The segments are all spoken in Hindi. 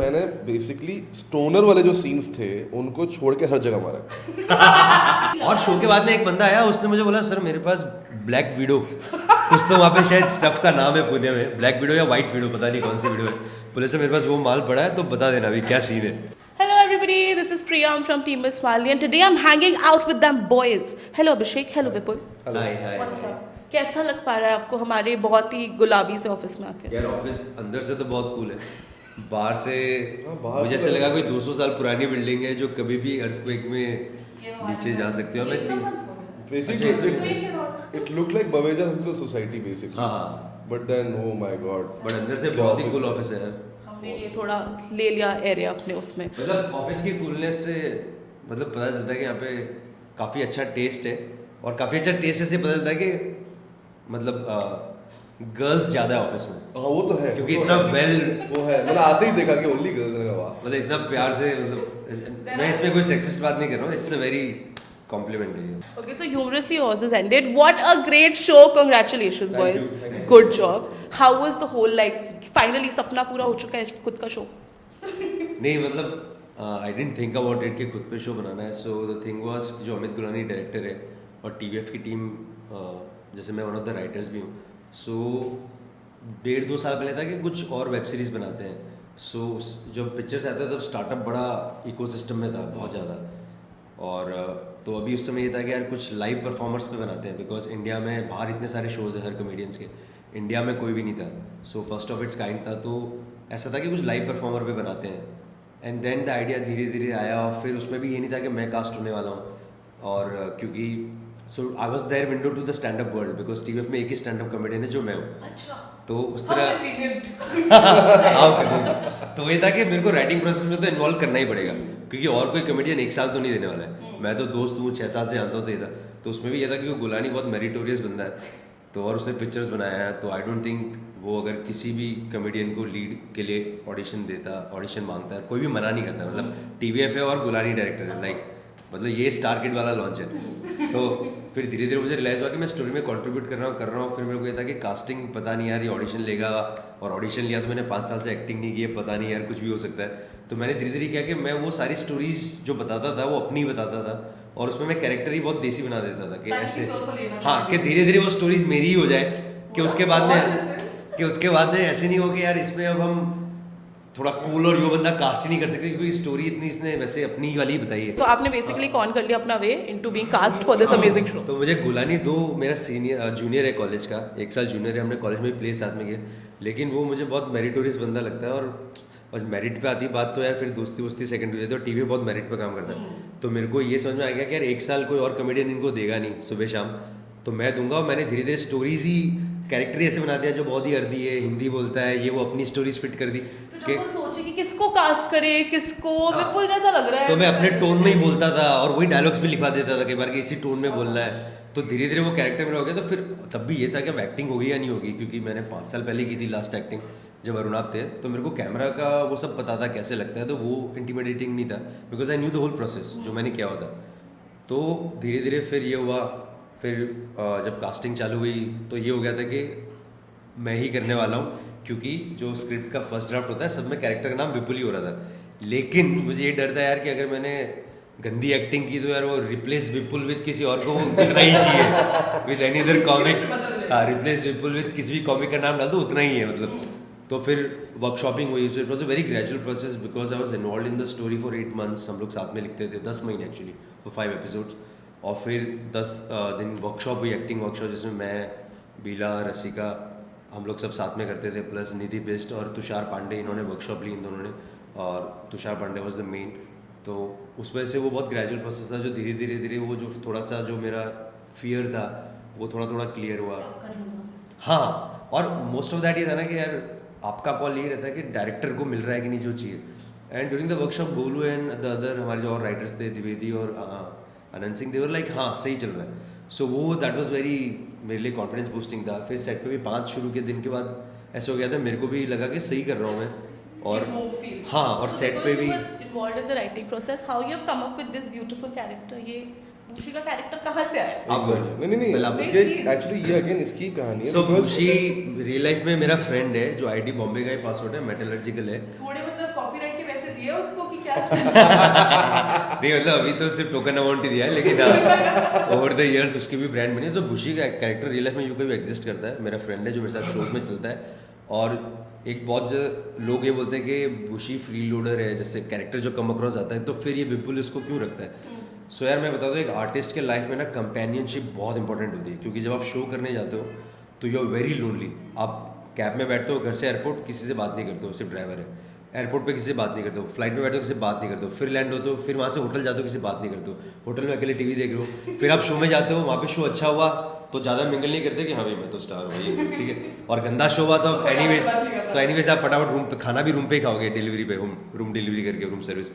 मैंने बेसिकली स्टोनर वाले जो सीन्स थे उनको छोड़ के हर जगह मारा। और शो के बाद में एक बंदा आया, उसने मुझे बोला सर मेरे पास ब्लैक विडो, कुछ तो वहाँ पे शायद स्टफ का नाम है पुणे में, ब्लैक विडो या व्हाइट विडो, पता नहीं कौन सी विडो है। बोले सर मेरे पास वो माल पड़ा है, तो बता देना अभी क्या सीन है। Hello everybody, this is Priya. I'm from Team Miss Mali and today I'm hanging out with them boys. Hello Abhishek, hello Vipul. हाय हाय। कैसा लग पा रहा है आपको हमारे बहुत ही गुलाबी से ऑफिस में आके? यार ऑफिस अंदर से तो बहुत कूल है, बाहर से बाहर मुझे से ऐसे लगा कोई 200 साल पुरानी बिल्डिंग है जो कभी भी अर्थक्वेक में नीचे जा सकती है। और मैं basically it look like Baweja uncle society basically. हाँ, but then oh my god, but अंदर से बहुत ही कूल ऑफिस है। हमने ये थोड़ा ले लिया एरिया अपने उसमें। मतलब ऑफिस की कूलनेस से मतलब पता चलता है कि यहाँ पे काफ़ी अच्छा टेस्ट है, और काफ़ी अच्छा टेस्ट से पता चलता है कि मतलब गर्ल्स ज़्यादा है ऑफिस में। हाँ वो तो है, क्योंकि वो इतना है। वेल, वो है, मैंने आते ही देखा कि ओनली गर्ल्स ने कहा। मतलब इतना प्यार से, मतलब मैं इसमें कोई सेक्सिस्ट बात नहीं कर रहा हूँ, इट्स अ वेरी कॉम्प्लीमेंट है। Okay, so humorously yours has ended. What a great show! Congratulations, Thank boys. you, thank you. Good job. How was the whole like? Finally सपना पूरा हो चुका है खुद का शो. नहीं मतलब आई डेंट थिंक अबाउट इट कि खुद पे शो बनाना है। सो द थिंग वाज जो अमित गुलानी डायरेक्टर है और टीवीएफ की टीम, जैसे मैं वन ऑफ द राइटर्स भी हूँ, सो 1.5-2 साल पहले था कि कुछ और वेब सीरीज़ बनाते हैं। सो जब पिक्चर्स आते थे तब स्टार्टअप बड़ा इकोसिस्टम में था बहुत ज़्यादा, और तो अभी उस समय ये था कि यार कुछ लाइव परफॉर्मर्स पे बनाते हैं, बिकॉज इंडिया में बाहर इतने सारे शोज़ हैं हर कॉमेडियंस के, इंडिया में कोई भी नहीं था। So first of its kind था, तो ऐसा था कि कुछ लाइव परफॉर्मर पे बनाते हैं। एंड देन द आइडिया धीरे धीरे आया, और फिर उसमें भी ये नहीं था कि मैं कास्ट होने वाला हूँ, और क्योंकि so I was there window to the stand up world, because TVF में एक ही स्टैंड अप कॉमेडियन है जो मैं हूँ। तो उस तरह तो ये था कि मेरे को राइटिंग प्रोसेस में तो इन्वॉल्व करना ही पड़ेगा, क्योंकि और कोई कॉमेडियन 1 साल तो नहीं देने वाला है। मैं तो दोस्त हूँ, 6 साल से जानता हूँ, तो ये था। तो उसमें भी ये था कि वो गुलानी बहुत मेरिटोरियस बंदा है, तो और उसने पिक्चर्स बनाया है, तो आई डोंट थिंक वो अगर किसी भी कॉमेडियन को लीड के लिए ऑडिशन मांगता है, कोई भी मना नहीं करता। मतलब टीवीएफ है और गुलानी डायरेक्टर है, लाइक मतलब ये स्टार किड वाला लॉन्च है। तो फिर धीरे धीरे मुझे रियलाइज हुआ कि मैं स्टोरी में कंट्रीब्यूट कर रहा हूँ। फिर मेरे को ये था कि कास्टिंग पता नहीं यार, ये ऑडिशन लेगा, और ऑडिशन लिया तो मैंने 5 साल से एक्टिंग नहीं की है, पता नहीं यार कुछ भी हो सकता है। तो मैंने धीरे धीरे किया कि मैं वो सारी स्टोरीज जो बताता था वो अपनी ही बताता था, और उसमें मैं कैरेक्टर ही बहुत देसी बना देता था कि ऐसे, हाँ, कि धीरे धीरे वो स्टोरीज मेरी ही हो जाए, कि उसके बाद में ऐसे नहीं हो कि यार इसमें अब हम थोड़ा कूल और यो बंदा कास्ट ही नहीं कर सकते, क्योंकि स्टोरी इतनी इसने वैसे अपनी वाली बताई है। तो आपने बेसिकली कौन कर लिया अपना way into being cast for this amazing show? तो मुझे गुलानी मेरा जूनियर है कॉलेज का, 1 साल जूनियर है, हमने कॉलेज में प्ले साथ में किया, लेकिन वो मुझे बहुत मेरिटोरियस बंदा लगता है। और मेरिट पे आती बात तो यार फिर दोस्ती सेकंडरी है, तो टीवी बहुत मेरिट पे काम करता है। तो मेरे को ये समझ में आ गया कि यार 1 साल कोई और कॉमेडियन इनको देगा नहीं सुबह शाम, तो मैं दूंगा। और मैंने धीरे धीरे स्टोरीज ही कैरेक्टर ही ऐसे बना दिया जो बहुत ही अर्दी है, हिंदी बोलता है, ये वो अपनी स्टोरीज फिट कर दी। तो जब वो सोचे कि किसको कास्ट करे, किसको, विपुल जैसा लग रहा है, तो मैं अपने टोन में ही बोलता था, और वही डायलॉग्स भी लिखवा देता था कई बार कि इसी टोन में बोलना है। तो धीरे धीरे वो कैरेक्टर मेरा हो गया। तो फिर तब भी ये था कि अब एक्टिंग होगी या नहीं होगी, क्योंकि मैंने 5 साल पहले की थी लास्ट एक्टिंग जब अरुणाब थे, तो मेरे को कैमरा का वो सब पता था कैसे लगता है, तो वो इंटिमिडेटिंग नहीं था, because I knew the whole process जो मैंने किया हुआ था। तो धीरे धीरे फिर ये हुआ, फिर जब कास्टिंग चालू हुई तो ये हो गया था कि मैं ही करने वाला हूँ, क्योंकि जो स्क्रिप्ट का फर्स्ट ड्राफ्ट होता है सब में कैरेक्टर का नाम विपुल ही हो रहा था। लेकिन मुझे ये डर था यार कि अगर मैंने गंदी एक्टिंग की तो यार वो रिप्लेस विपुल विद किसी और को उतना ही चाहिए, with any other comic. Replace Vipul with किसी भी कॉमिक का नाम डाल दो उतना ही है मतलब। तो फिर वर्कशॉपिंग हुई, so it was a very gradual process, because I was involve in the story for 8 months। हम लोग साथ में लिखते थे 10 महीने एक्चुअली, फॉर 5 episodes। और फिर 10 दिन वर्कशॉप हुई, एक्टिंग वर्कशॉप, जिसमें मैं, बीला, रसिका, हम लोग सब साथ में करते थे, प्लस निधि बेस्ट और तुषार पांडे, इन्होंने वर्कशॉप ली इन दोनों ने, और Tushar Pandey was the main. तो उस वजह से वो बहुत ग्रेजुअल प्रोसेस था, जो धीरे धीरे वो जो थोड़ा सा जो मेरा फियर था वो थोड़ा थोड़ा क्लियर हुआ। हाँ, और मोस्ट ऑफ दैट ये था ना कि यार आपका कॉल ये रहता है कि डायरेक्टर को मिल रहा है कि नहीं जो चाहिए। And during the workshop Golu and the other हमारे जो और राइटर्स थे, द्विवेदी और अनंत सिंह, देवर लाइक हाँ सही चल रहा है। सो वो दैट वाज वेरी मेरे लिए कॉन्फिडेंस बूस्टिंग था। फिर सेट पे भी 5 शुरू के दिन के बाद ऐसा हो गया था, मेरे को भी लगा कि सही कर रहा हूँ मैं। और हाँ, और सेट पे भी involved in the writing process. How you have come up with this beautiful character? ये बुशी का कैरेक्टर कहाँ से आया? आप नहीं, ये एक्चुअली ये अगेन इसकी कहानी है। सो बुशी रियल लाइफ में मेरा फ्रेंड है जो आईटी बॉम्बे का ही पास आउट है, मेटलर्जिकल है। थोड़े मतलब कॉपीराइट के दिए उसको कि क्या नहीं मतलब अभी तो सिर्फ टोकन अमाउंट ही दिया है, लेकिन ओवर द इयर्स उसकी भी ब्रांड बनी है। तो बुशी का कैरेक्टर रियल लाइफ में यूं कभी एग्जिस्ट करता है। मेरा फ्रेंड है जो मेरे साथ शोज में चलता है, और एक बहुत लोग ये बोलते हैं कि बुशी फ्री लोडर है, जैसे कैरेक्टर जो कम अक्रॉस आता है, तो फिर ये विपुल इसको क्यों रखता है। सो यार मैं बता दूं, एक आर्टिस्ट के लाइफ में ना कंपेनियनशिप बहुत इंपॉर्टेंट होती है, क्योंकि जब आप शो करने जाते हो तो यू आर वेरी लोनली। आप कैब में बैठते हो, घर से एयरपोर्ट, किसी से बात नहीं करते हो, सिर्फ ड्राइवर है। एयरपोर्ट पे किसी से बात नहीं करते हो, फ्लाइट में बैठते हो, किसी से बात नहीं करते हो, फिर लैंड होते हो, फिर वहाँ से होटल जाते हो, किसी से बात नहीं करते हो, होटल में अकेले टीवी देख रहे हो, फिर आप शो में जाते हो, वहाँ पे शो अच्छा हुआ तो ज़्यादा मिंगल नहीं करते कि हाँ भाई मैं तो स्टार हूँ, ठीक है। और गंदा शो हुआ तो एनीवेज आप फटाफट रूम पे खाना भी रूम पे ही खाओगे, डिलीवरी पे, रूम डिलीवरी करके, रूम सर्विस।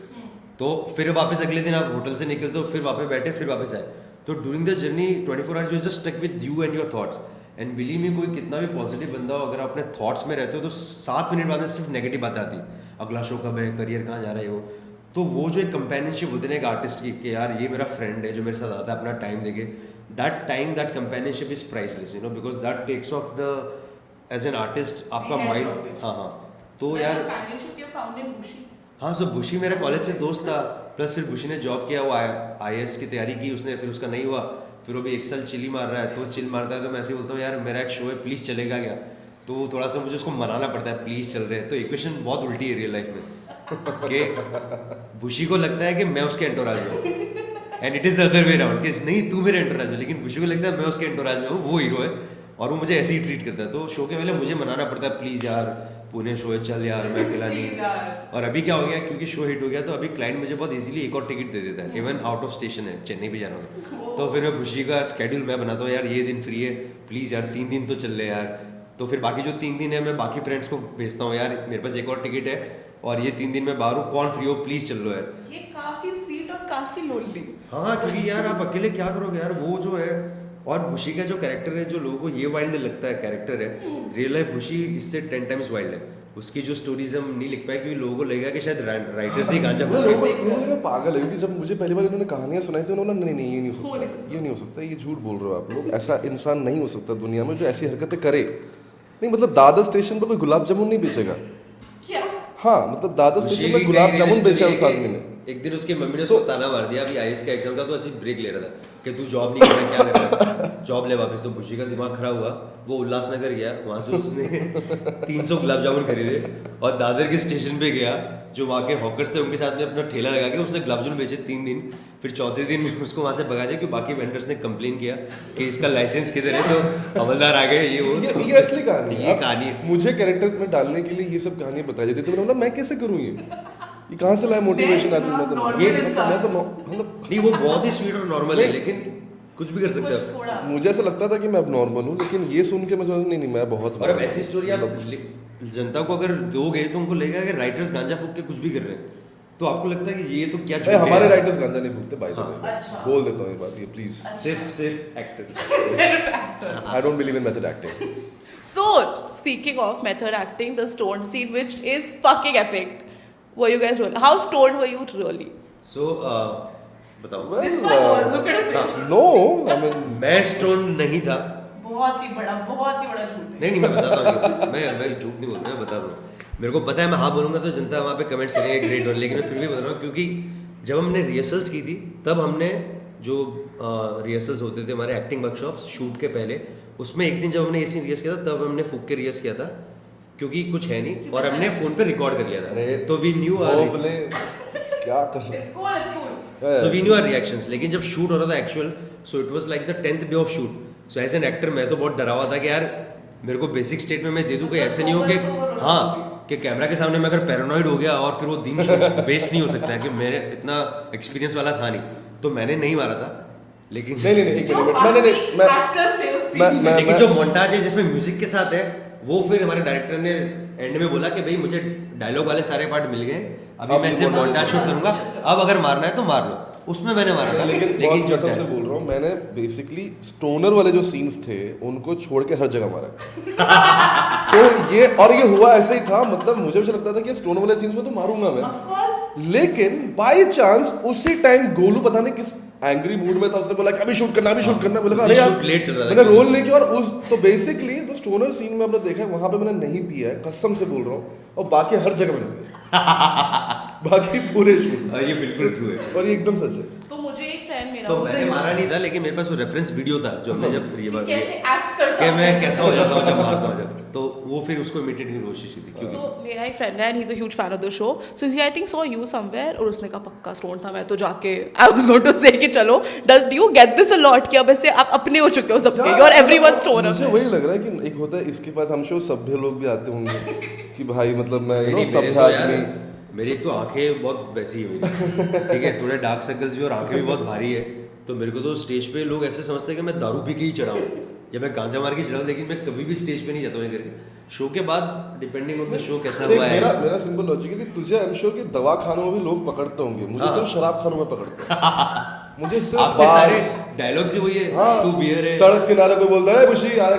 तो फिर वापस अगले दिन आप होटल से निकलते हो, फिर वापस बैठे, फिर वापस आए। तो during the journey 24 hours you just stuck with you and your thoughts. And believe me, कोई कितना भी पॉजिटिव बंदा हो, अगर आप अपने थॉट्स में रहते हो तो 7 मिनट बाद में सिर्फ नेगेटिव बातें आती है। अगला शो कब है, करियर कहाँ जा रहा है वो। तो वो जो एक कंपेनियनशिप होती है ना एक आर्टिस्ट की, कि यार ये मेरा फ्रेंड है जो मेरे साथ आता है अपना टाइम देके, that time, that companionship is priceless, you know, because that takes off the edge an artist आपका माइंड। हाँ हाँ, तो यार हाँ, सो बुशी मेरा कॉलेज से दोस्त था, प्लस फिर बुशी ने जॉब किया, वो IAS की तैयारी की उसने, फिर उसका नहीं हुआ, फिर वो भी 1 साल चिल ही मार रहा है। तो चिल मारता है तो मैं ऐसे बोलता हूँ यार मेरा एक शो है, प्लीज़ चलेगा क्या। तो थोड़ा सा मुझे उसको मनाना पड़ता है, प्लीज़ चल रहे हैं। तो इक्वेशन बहुत उल्टी है रियल लाइफ में कि बुशी को लगता है कि मैं उसके एंटोराज में हूँ, and it is the other way around कि नहीं तू मेरे एंटोराज में, लेकिन बुशी को लगता है मैं उसके एंटोराज में हूँ, वो हीरो है और वो मुझे ऐसे ही ट्रीट करता है। तो शो के पहले मुझे मनाना पड़ता है, प्लीज़ यार पुणे शो है, चल यार मैं अकेला नहीं। और अभी क्या हो गया, क्योंकि शो हिट हो गया तो अभी क्लाइंट मुझे बहुत इजीली एक और टिकट दे देता है, इवन आउट ऑफ स्टेशन है, चेन्नई भी जाना हो तो फिर मैं बुशी का स्केड्यूल मैं बनाता हूँ, यार ये दिन फ्री है, प्लीज़ यार 3 दिन तो चल ले यार। तो फिर बाकी जो 3 दिन है मैं बाकी फ्रेंड्स को भेजता हूँ, यार मेरे पास एक और टिकट है और ये 3 दिन मैं बाहर हूँ, कौन फ्री हो प्लीज़ चल लो यार। ये काफी स्वीट और काफी लोनली। हाँ, क्योंकि यार आप अकेले क्या करोगे यार, वो जो है। और बुशी का जो कैरेक्टर है, जो लोगों को ये वाइल्ड लगता है कैरेक्टर है, रियल लाइफ बुशी इससे 10 टाइम्स वाइल्ड है। उसकी जो स्टोरीज हम नहीं लिख पाए क्योंकि लोगों को लगेगा कि शायद राइटर से ही गांजा लोगों को पागल है, क्योंकि जब मुझे पहली बार इन्होंने कहानियां सुनाई थी उन्होंने नहीं ये नहीं हो सकता, ये नहीं हो सकता, ये झूठ बोल रहे हो आप लोग, ऐसा इंसान नहीं हो सकता दुनिया में जो ऐसी हरकतें करे। नहीं मतलब दादर स्टेशन पर कोई गुलाब जामुन नहीं बेचेगा। क्या? हाँ मतलब दादर स्टेशन पर गुलाब जामुन बेचा उस आदमी ने। एक दिन उसकी मम्मी ने उसको ताना मार दिया, अभी IAS का एग्जाम था तो ऐसे ब्रेक ले रहा था कि तू जॉब नहीं कर रहा, क्या कर रहा है, जॉब ले वापस। तो बुशी का दिमाग खराब हुआ, वो उल्लासनगर गया, वहाँ से उसने 300 गुलाब जामुन खरीदे और दादर के स्टेशन पे गया, जो वहाँ के हॉकर्स थे उनके साथ में अपना ठेला लगा के उसने गुलाब जामुन बेचे 3 दिन। फिर चौथे दिन उसको वहाँ से भगा दिया क्योंकि बाकी वेंडर्स ने कंप्लेन किया कि इसका लाइसेंस किधर है, तो हवलदार आ गए। ये असली कहानी है, ये कहानी है। मुझे कैरेक्टर में डालने के लिए ये सब कहानियां बताई जाती थी, तो मैंने बोला मैं कैसे करूँ ये कहाँ से लाया मोटिवेशन आदमी। मैं तो मतलब नहीं, वो बहुत ही स्वीट और नॉर्मल है, लेकिन कुछ भी कर सकते हैं। मुझे ऐसा लगता था कि मैं अब नॉर्मल हूँ, लेकिन ये सुन के मैं समझ नहीं मैं बहुत। और अब ऐसी स्टोरी आप जनता को अगर दोगे तो उनको लगेगा कि राइटर्स गांजा फूक के कुछ भी कर रहे हैं, तो आपको लगता है कि ये तो क्या झूठ है। हमारे राइटर्स गांजा नहीं फूकते बाय द वे, अच्छा। बोल देता हूँ ये बात, ये प्लीज सिर्फ actors. I don't believe in method acting. So, speaking of method acting, the stoned scene, which is fucking epic. Were you guys really? How stoned were you really? So, बताओ। This one was. Look at his face. No I mean मैं स्टोन नहीं था। बहुत ही बड़ा झूठ है। नहीं मैं बताता हूँ, मैं झूठ नहीं बोलता, मैं बता दूँ। मेरे को पता है मैं हाँ बोलूँगा तो जनता वहाँ पे कमेंट्स करेंगे ग्रेट वन, लेकिन मैं फिर भी बता रहा हूँ क्योंकि जब हमने रिहर्सल्स की थी तब हमने जो रिहर्सल्स होते थे हमारे एक्टिंग वर्कशॉप्स शूट के पहले, उसमें एक दिन जब हमने ऐसे रिहर्स किया था तब हमने फूक के रिहर्स किया था क्योंकि कुछ है नहीं, और हमने फोन पे रिकॉर्ड कर लिया था, तो वी न्यू क्या कर रहे हैं, so we knew our reactions. लेकिन जब शूट हो रहा था actual, so it was like the 10th day of shoot. So as an actor मैं तो बहुत डरा हुआ था कि यार मेरे को बेसिक स्टेट में मैं दे दूं, कोई ऐसे नहीं हो कि हाँ कि कैमरा के सामने मैं अगर पैरानॉइड हो गया और फिर वो दिन वेस्ट नहीं हो सकता है, कि मेरे इतना एक्सपीरियंस वाला था नहीं, तो मैंने नहीं मारा था। लेकिन लेकिन जो मोन्टाज है जिसमें म्यूजिक के साथ है, वो फिर हमारे डायरेक्टर ने एंड में बोला कि भाई मुझे डायलॉग वाले सारे पार्ट मिल गए, अभी मैं सिर्फ मोन्टाज शूट करूंगा, अब अगर मारना है तो मार लो। उसमें मैंने मारा था। लेकिन बहुत कसम से बोल रहा हूँ, मैंने बेसिकली स्टोनर वाले जो सीन्स थे उनको छोड़ के हर जगह मारा। तो ये हुआ ऐसे ही था, मतलब मुझे भी लगता था कि स्टोनर वाले सीन्स में तो मारूंगा मैं, लेकिन बाय चांस उसी टाइम गोलू पता नहीं किस एंग्री मूड में था, उसने बोला कि अभी शूट करना बोला अरे यार लेट चल रहा था, मैंने रोल नहीं किया। और उस तो बेसिकली तो स्टोनर सीन में हमने देखा है, वहां पे मैंने नहीं पिया है, कसम से बोल रहा हूँ, और बाकी हर जगह मैंने पिया। बाकी पूरे शूट ये बिल्कुल ट्रू है। और ये एकदम सच है। तो मुझे एक फ्रेंड मेरा तो वो मैंने मारा नहीं था, लेकिन मेरे पास वो रेफरेंस वीडियो था जो हमने जब ये बात कैसे एक्ट करता कि हूँ। मैं कैसा हो जाता हूँ जब मारता हूँ जब, तो वो फिर उसको इमिटेट करने की कोशिश की थी क्योंकि तो मेरा एक फ्रेंड है and he is a huge fan of the show, so he I think saw you somewhere और उसने कहा पक्का स्टोन था। मैं तो जाके आई वाज गोइंग टू से कि चलो do you get this a lot कि अब ऐसे आप अपने हो चुके हो सबके और एवरीवन स्टोन मुझे वही लग रहा है कि एक होता है इसके पास, हम श्योर सभ्य लोग भी आते होंगे कि भाई मतलब मैं नहीं, मेरे सभ्य तो यार आदमी। मेरी एक तो आंखें बहुत वैसी है मेरी, ठीक है, थोड़े डार्क सर्कल्स भी और आंखें भी बहुत भारी है। तो मेरे को तो स्टेज पे लोग ऐसे समझते हैं कि मैं दारू पी के ही चढ़ा हूँ या मैं गांजा मार के चढ़ा हूँ, लेकिन मैं कभी भी स्टेज पे नहीं जाता हूँ ये करके। शो के बाद डिपेंडिंग ऑन द शो कैसा देख, हुआ है। मेरा सिंपल लॉजिक है कि तुझे आई एम श्योर कि दवा खानों में भी लोग पकड़ते होंगे, मुझे हाँ। सिर्फ शराब खानों में पकड़ते हैं। मुझे सिर्फ आपके सारे बार्स, डायलॉग्स ही वही है, हाँ, तू बियर है, सड़क किनारे कोई बोलता है बुशी यार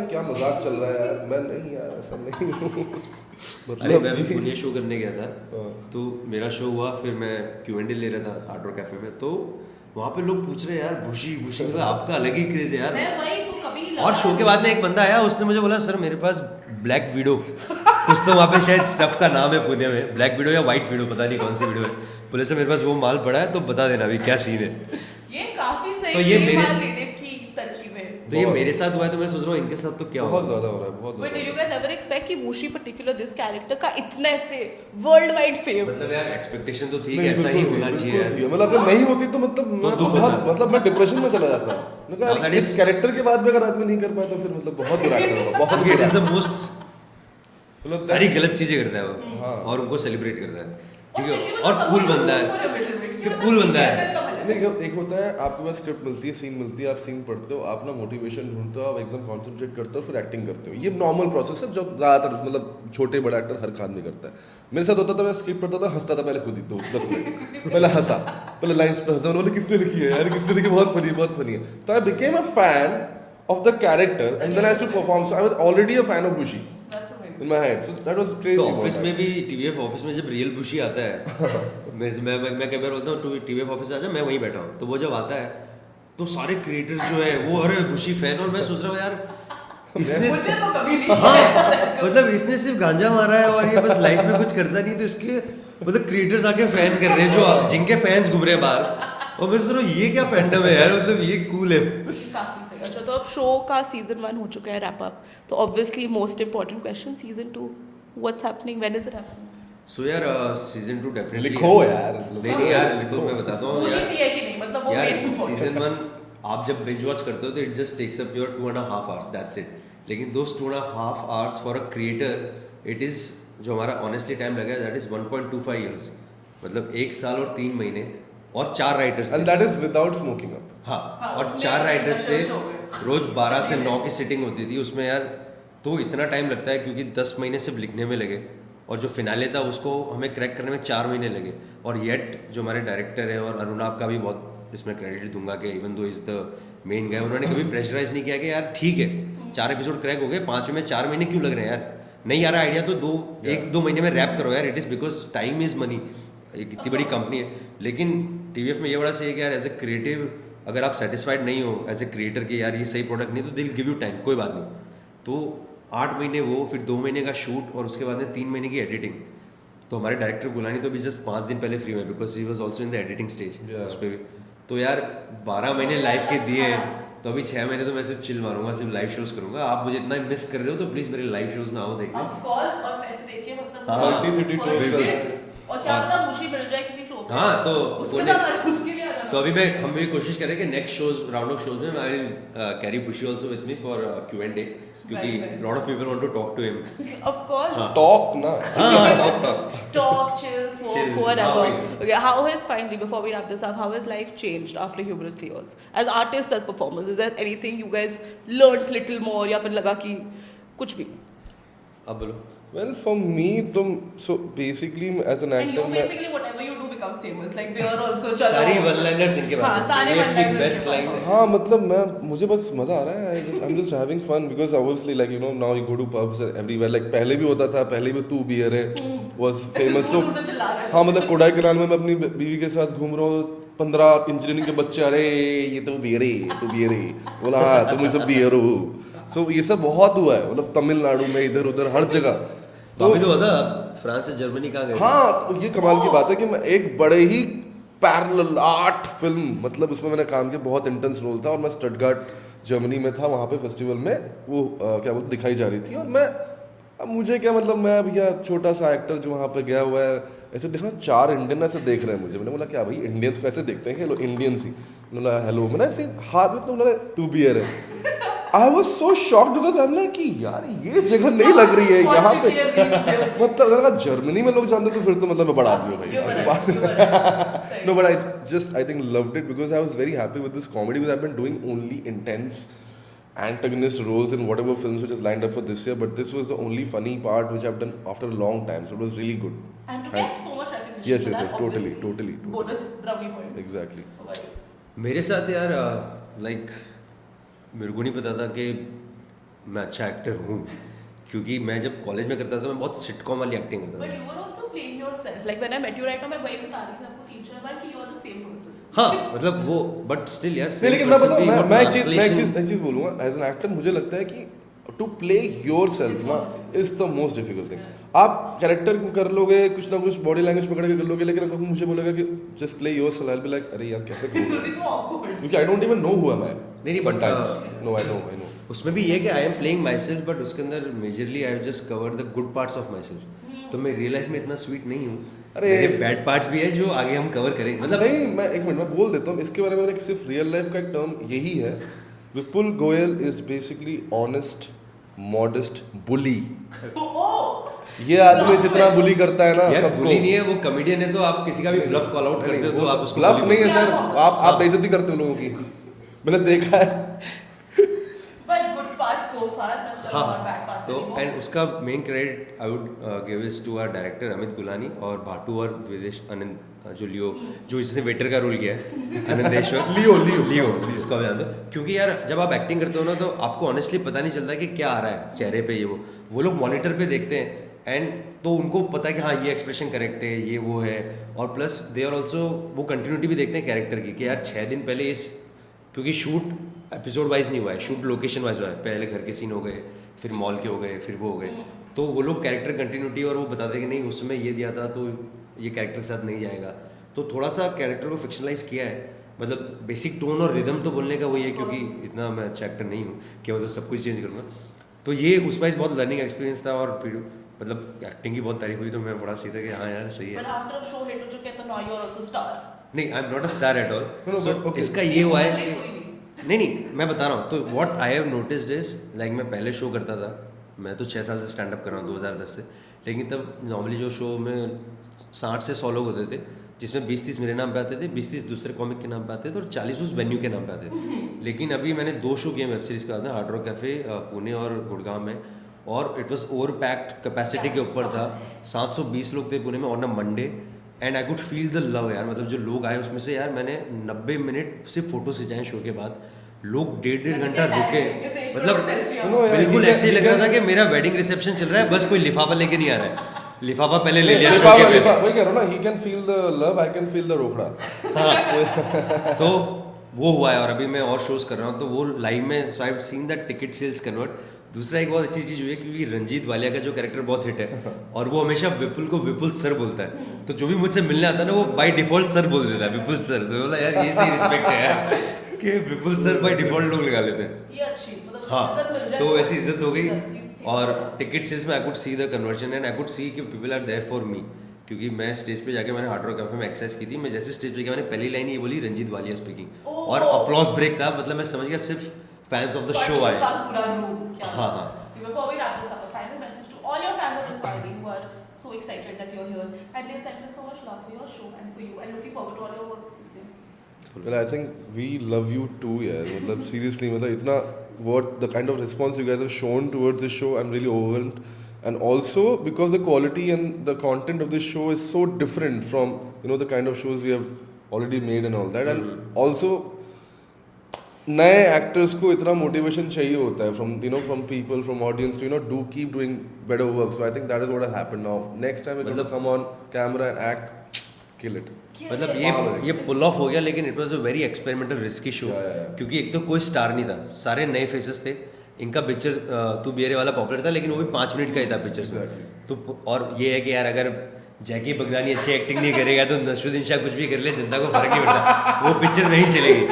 क्या मजाक चल रहा है यार, मैं नहीं यार ऐसा नहीं हूँ। अरे मैं मतलब पुणे शो करने गया था, हाँ। तो मेरा शो हुआ, फिर मैं Q&A ले रहा था हार्ड रॉक कैफे में, तो वहाँ पे लोग पूछ रहे यार भूशी भूशी, मतलब आपका अलग ही क्रेज है यार। मैं वही तो कभी और शो के बाद में एक बंदा आया, उसने मुझे बोला सर मेरे पास ब्लैक विडो, कुछ तो वहाँ पे शायद स्टफ का नाम है पुणे में, ब्लैक विडो या व्हाइट विडो, पता नहीं कौन सी विडो है। बोले सर मेरे पास वो माल पड़ा है, तो बता देना अभी क्या सीन है। ये काफी सही तो ये फ्रेम मेरे- आज लेने की तरकीब है। तो ये मेरे साथ हुआ है, तो मैं सोच रहा हूँ इनके साथ तो क्या बहुत होगा। ज्यादा हो रहा है, बहुत But did you ज्यादा। guys ever expect कि मूशी particular this character का इतना ऐसे वर्ल्ड वाइड फेम? मतलब यार एक्सपेक्टेशन तो थी कि नहीं, ऐसा ही बिल्कुल होना थी, चाहिए बिल्कुल थी। यार। मतलब अगर नहीं होती तो मतलब मैं दुख बहुत होता। मतलब मैं डिप्रेशन में चला जाता। मैं कहा, That यार, is- इस कैरेक्टर के बाद भी अगर आदमी नहीं कर पाया तो फिर मतलब बहुत बुरा एक्टर होगा, बहुत इट बुरा इज द मोस्ट मतलब सारी गलत चीजें करता है वो, हाँ। और उनको सेलिब्रेट करता है, ठीक फिर है, भी और मतलब कूल something बंदा to do है, for a little bit, कि मतलब cool बंदा है। अंदर का भला। नहीं, एक होता है आपके पास स्क्रिप्ट मिलती है, सीन मिलती है, आप सीन पढ़ते हो, आप ना मोटिवेशन ढूंढते हो, आप एकदम कॉन्सेंट्रेट करते हो, फिर एक्टिंग करते हो। ये नॉर्मल प्रोसेस है जो ज़्यादातर मतलब छोटे बड़ा एक्टर हर आदमी करता है। मेरे साथ होता था, मैं स्क्रिप्ट पढ़ता था, हंसता था पहले खुद ही, तो 10 मिनट पहले हंसा, पहले लाइन्स पे हंसा, बोले किसने लिखी है यार, किसने लिखी, बहुत फनी है। तो I became a fan of the character and then I had to perform, so I was already a fan of बुशी That's amazing. in my head, so that was crazy. तो ऑफिस में भी TVF ऑफिस में जब रियल बुशी आता है, मैं कई बार बोलता हूँ तू TVF ऑफिस आ जा, मैं वहीं बैठा हूँ, तो वो जब आता है तो सारे क्रिएटर्स जो है वो अरे बुशी फैन, और मैं सोच रहा हूँ यार इसने मुझे तो कभी नहीं हाँ मतलब इसने सिर्फ गांजा मारा है और ये बस लाइफ में कुछ करता नहीं, तो इसके मतलब क्रिएटर्स आके फैन कर रहे हैं जो जिनके फैंस घूम रहे हैं बाहर, और मैं सोच रहा हूँ ये क्या फैंडम है यार, मतलब ये कूल है। काफी सही। अच्छा, तो अब शो का सीजन 1 हो चुका है रैप अप, तो obviously most important question season 2 what's happening, when is it happening? So यार सीजन 2 डेफिनेटली लिखो यार, नहीं यार लिखो, मैं बताता हूँ मुझे यार, भी है कि नहीं, मतलब वो यार मेन सीजन 1 आप जब बिंज वॉच करते हो तो it just takes up your 2.5 hours, that's it. लेकिन though 2.5 hours for a creator it is, जो हमारा ऑनेस्टली टाइम लगा दैट इज 1.25 years, मतलब 1 साल और 3 महीने, और 4 writers and that is without smoking up. हाँ, हाँ, और उसमें 4 राइटर्स थे, show हुए। रोज 12 से 9 की सिटिंग होती थी उसमें यार, तो इतना टाइम लगता है क्योंकि 10 महीने सिर्फ लिखने में लगे, और जो फिनाले था उसको हमें क्रैक करने में 4 महीने लगे, और येट जो हमारे डायरेक्टर है, और अरुणाब का भी बहुत इसमें क्रेडिट दूंगा कि even though is the main guy, उन्होंने कभी प्रेशराइज नहीं किया कि यार ठीक है 4 एपिसोड क्रैक हो गए, 5 में 4 महीने क्यों लग रहे हैं यार, नहीं आ रहा आइडिया तो 1-2 महीने में रैप करो यार, it is because time is money, एक इतनी बड़ी कंपनी है। लेकिन TVF में ये बड़ा सही है कि यार एज ए क्रिएटिव अगर आप सेटिस्फाइड नहीं हो एज ए क्रिएटर कि यार ये सही प्रोडक्ट नहीं, तो दिल गिव यू टाइम, कोई बात नहीं, तो 8 महीने वो, फिर 2 महीने का शूट, और उसके बाद में 3 महीने की एडिटिंग। तो हमारे डायरेक्टर गुलानी तो भी जस्ट 5 दिन पहले फ्री हुए, because he was also in the editing stage उस पर भी। तो यार 12 महीने लाइव के दिए हैं, तो अभी 6 महीने तो मैं सिर्फ चिल मारूंगा, सिर्फ लाइव शोज करूंगा। आप मुझे इतना मिस कर रहे हो तो प्लीज मेरे लाइव शोज में आओ देखने। ऑफ कोर्स, और पैसे देखिए मतलब हाँ। Multi-city tours कर, और क्या पता मुशी मिल जाए किसी शो पे, हाँ, तो उसके साथ उसके लिए आना। तो अभी हम भी कोशिश करें कि next shows round of shows में I will carry Bassi also with me for Q&A, क्योंकि Right. Lot of people want to talk to him. Of course. Talk na. हाँ, talk Talk, chill, smoke, Chill. whatever. हाँ, Okay, how has, finally, before we wrap this up, how has life changed after Hubris years? As artists, as performers, is there anything you guys learned little more, या फिर लगा कि कुछ भी? अब बोलो। Well, for me, so basically as an And actor, you basically whatever you do becomes famous. Like they are also चलो. सारी वन लाइनर्स इनके हाँ, पास सारे one-liners बेस्ट इनके पास लाइंस। हाँ मतलब मुझे बस मजा आ रहा है, I'm just having fun because obviously like you know now you go to pubs everywhere, like पहले भी होता था, पहले भी तू बियर है was famous, so दूर से चिल्ला रहे हैं। हाँ मतलब कोडाईकनाल में मैं अपनी बीवी के साथ घूम रहा हूँ, 15 इंजीनियरिंग के बच्चे, अरे ये तो बियर है, तू बियर है, बोला हाँ तुम सब बियर हो, so ये सब बहुत हुआ है मतलब तमिलनाडु में, इधर उधर हर जगह। तो अभी तो बता फ्रांस से जर्मनी कहाँ गए थे? हाँ, तो ये कमाल की बात है कि मैं एक बड़े ही पैरेलल आर्ट फिल्म, मतलब उसमें मैंने काम किया, बहुत इंटेंस रोल था, और मैं स्टटगार्ट जर्मनी में था, वहाँ पे फेस्टिवल में वो क्या बोलते दिखाई जा रही थी, और मैं अब मुझे क्या मतलब, मैं भैया छोटा सा एक्टर जो वहाँ पे गया हुआ है, ऐसे देखना 4 इंडियन ऐसे देख रहे हैं मुझे, मैंने बोला क्या भाई इंडियंस को ऐसे देखते हैं कि हेलो इंडियंस ही, बोला हेलो, मैंने ऐसे हाथ में तो बोला तू भी है। I was so shocked because I am like कि यार ये जगह नहीं लग रही है यहाँ पे, मतलब मैंने कहा जर्मनी में लोग जानते तो फिर तो मतलब मैं बड़ा आदमी हूँ भाई। No, but I think loved it because I was very happy with this comedy because I've been doing only intense antagonist roles in whatever films which is lined up for this year, but this was the only funny part which I've done after a long time, so it was really good. And to get so much recognition. Yes, for yes, that, yes, totally, obviously, totally. Bonus brownie points. Exactly. How about you? मेरे साथ यार लाइक मेरे को नहीं पता था कि मैं अच्छा एक्टर हूँ, क्योंकि मैं जब कॉलेज में करता था मैं बहुत सिटकॉम वाली एक्टिंग करता But था. you were also playing yourself. Like when I met you right now, मैं वही बता रही थी आपको 3-4 बार कि you are the same person. हाँ मतलब वो बट स्टिल यार नहीं, लेकिन मैं पता मैं एक चीज बोलूँगा एज एन एक्टर, मुझे लगता है कि टू प्ले योर सेल्फ ना is the most difficult thing. आप कैरेक्टर कर लोगे, कुछ ना कुछ बॉडी लैंग्वेज पकड़ के कर लोगे, लेकिन अगर मुझे बोलेगा कि just play your self, I will be like अरे यार कैसे It will करूँगा, be so awkward. क्योंकि I don't even know who am I. नहीं, but, नो आई नो उसमें भी ये कि I am playing myself, but उसके अंदर majorly I have just covered the good parts of myself. तो मैं रियल लाइफ में इतना स्वीट नहीं हूँ. अरे बैड पार्ट्स भी है जो आगे हम कवर करेंगे. मतलब नहीं, मैं एक मिनट में बोल देता हूँ इसके बारे में. मैंने सिर्फ रियल लाइफ का एक टर्म यही है, Vipul Goyal is basically honest modest bully. ये आदमी जितना बुली करता है ना यार सबको, bully नहीं है वो, कॉमेडियन है, तो आप किसी का भी ब्लफ कॉल आउट करते हो तो आप उसको ब्लफ bully नहीं है बोलते सर, आप बेइज्जती करते हो लोगों की, मैंने देखा है. But good part so far, मतलब हाँ. not bad parts तो anymore. एंड उसका main credit I would give is to our director Amit Gulani और भाटू और द्विदेश आनंद, जो लियो, जो जिसने वेटर का रोल किया है, आनंदेश्वर लियो जिसको आप जानते हो. क्योंकि यार जब आप एक्टिंग करते हो ना तो आपको ऑनेस्टली पता नहीं चलता कि क्या आ रहा है चेहरे पे. ये वो लोग मॉनिटर पे देखते हैं एंड तो उनको पता है कि हाँ ये एक्सप्रेशन करेक्ट है, ये वो है. और प्लस दे आर ऑल्सो वो कंटिन्यूटी भी देखते हैं कैरेक्टर की कि यार 6 दिन पहले इस, क्योंकि शूट एपिसोड वाइज नहीं हुआ है, शूट लोकेशन वाइज हुआ है. पहले घर के सीन हो गए, फिर मॉल के हो गए, फिर वो हो गए. तो वो लोग कैरेक्टर कंटिन्यूटी और वो बताते कि नहीं उसमें ये दिया था तो ये कैरेक्टर के साथ नहीं जाएगा. तो थोड़ा सा कैरेक्टर को फिक्शनलाइज किया है. मतलब बेसिक टोन और रिदम तो बोलने का वही है, क्योंकि इतना मैं अच्छा एक्टर नहीं हूँ कि मतलब सब कुछ चेंज करूँगा. तो ये उस वाइज बहुत लर्निंग एक्सपीरियंस था. और फिर मतलब एक्टिंग की बहुत तारीफ हुई तो मैं बड़ा सीधा कि हाँ यार सही है. But after a show hit हो चुके हैं तो now you are also star. नहीं, I am not a star at all. No, so but okay. इसका ये हुआ है कोई कि नहीं. नहीं मैं बता रहा हूँ. तो what I have noticed is like मैं पहले शो करता था, मैं तो 6 साल से स्टैंड अप कर रहा हूँ 2010 से. लेकिन तब नॉर्मली जो शो में 60 से 100 लोग होते थे, जिसमें 20-30 मेरे नाम पे आते थे, 20-30 दूसरे कॉमिक के नाम पे आते थे और 40 उस वेन्यू के नाम पे आते थे. लेकिन अभी मैंने 2 शो किए वेब सीरीज के बाद में, हार्ड रॉक कैफे पुणे और गुड़गांव में, और it was over packed capacity के ऊपर था. 720 लोग थे पुणे में on a Monday and I could feel the love यार. मतलब जो लोग आए उसमें से यार मैंने 90 मिनट सिर्फ फोटो खिंचाए शो के बाद. लोग 1.5 घंटा रुके, मतलब बिल्कुल ऐसे ही लग रहा था कि मेरा वेडिंग रिसेप्शन चल रहा है, बस कोई लिफाफा लेके नहीं आ रहा है. लिफाफा पहले ले लिया शो के पहले. वही कह रहा हूँ ना, he can feel the love, I can feel the रोकड़ा. तो वो हुआ है. और अभी मैं और शोज कर रहा हूँ तो वो लाइव में, so I have seen that ticket sales convert. दूसरा एक बहुत अच्छी चीज़ हुई है क्योंकि रंजीत वालिया का जो कैरेक्टर बहुत हिट है और वो हमेशा विपुल को विपुल सर बोलता है. तो जो भी मुझसे मिलने आता है ना वो बाय डिफॉल्ट सर बोल देता है, विपुल सर. तो बोला यार ये सही रिस्पेक्ट है यार कि विपुल सर बाय डिफॉल्ट लोग लगा लेते हैं. ये अच्छी, मतलब हाँ, इज्जत मिल जाए तो ऐसी इज्जत हो गई. सीधी- और टिकट सेल्स में I could see the conversion and I could see कि people are there for me. क्योंकि मैं स्टेज पे जाके मैंने हार्ड रॉक कैफे में एक्सरसाइज की थी. मैं जैसे स्टेज पे गया मैंने पहली लाइन ये बोली, रंजीत वालिया स्पीकिंग, और अपलॉज ब्रेक था. मतलब मैं समझ गया सिर्फ फैंस ऑफ द शो आए. हाँ हाँ. Before we wrap this up, a final message to all your fans of Iswari who are so excited that you're here and they've sent in so much love for your show and for you and looking forward to all your work this year. Well, I think we love you too, यार. मतलब seriously, मतलब इतना what the kind of response you guys have shown towards this show, I'm really overwhelmed. And also because the quality and the content of this show is so different from the kind of shows we have already made and all that. And also नए एक्टर्स को इतना मोटिवेशन चाहिए होता है from people, from audience to do keep doing better work. So I think that is what has happened now. Next time when you come on camera and act, kill it. मतलब ये पुल ऑफ हो गया. लेकिन it was a very experimental risky show. क्योंकि एक तो कोई स्टार नहीं था, सारे नए फेसेस थे. इनका पिक्चर तू बियरे वाला पॉपुलर था, लेकिन वो भी 5 मिनट का ही था पिक्चर। तो और ये है कि यार अगर जैकी बगदानी अच्छी एक्टिंग नहीं करेगा तो नसरुद्दीन शाह कुछ भी कर ले, जनता को फर्क नहीं पड़ता, वो पिक्चर नहीं चलेगी।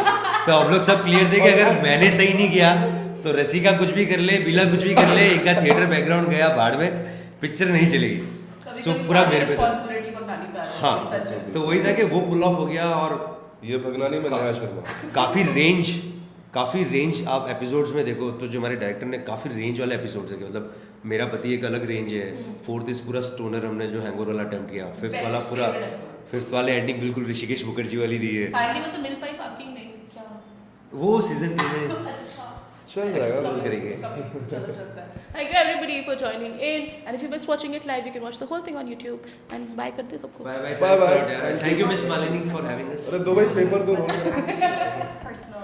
तो हम लोग सब क्लियर थे कि अगर मैंने सही नहीं किया तो रसिका कुछ भी कर ले, बिला कुछ भी कर ले, इनका थिएटर बैकग्राउंड गया भाड़ में, पिक्चर नहीं चलेगी। सो पूरा मेरे पे था। हाँ, तो वही था कि वो पुल ऑफ हो गया। और ये भगनानी में नया शर्मा काफ़ी रेंज आप एपिसोड्स में देखो तो जो हमारे डायरेक्टर ने काफ़ी रेंज वाले एपिसोड्स है, मतलब मेरा पति एक अलग रेंज है, 4th इस पूरा स्टोनर हमने जो हैंगओवर वाला अटेम्प्ट किया, 5th वाला पूरा 5th वाले एंडिंग बिल्कुल ऋषिकेश मुखर्जी वाली दी है। फाइनली मतलब मिल पाई पार्किंग नहीं क्या? वो सीजन 2 में चल जाएगा करेंगे। Thank you everybody for joining in, and if you missed watching it live, you can watch the whole thing on YouTube. And bye करते सबको। Bye Bye bye. Thank you Miss Malini for having us। अरे दो भाई पेपर दो। Personal.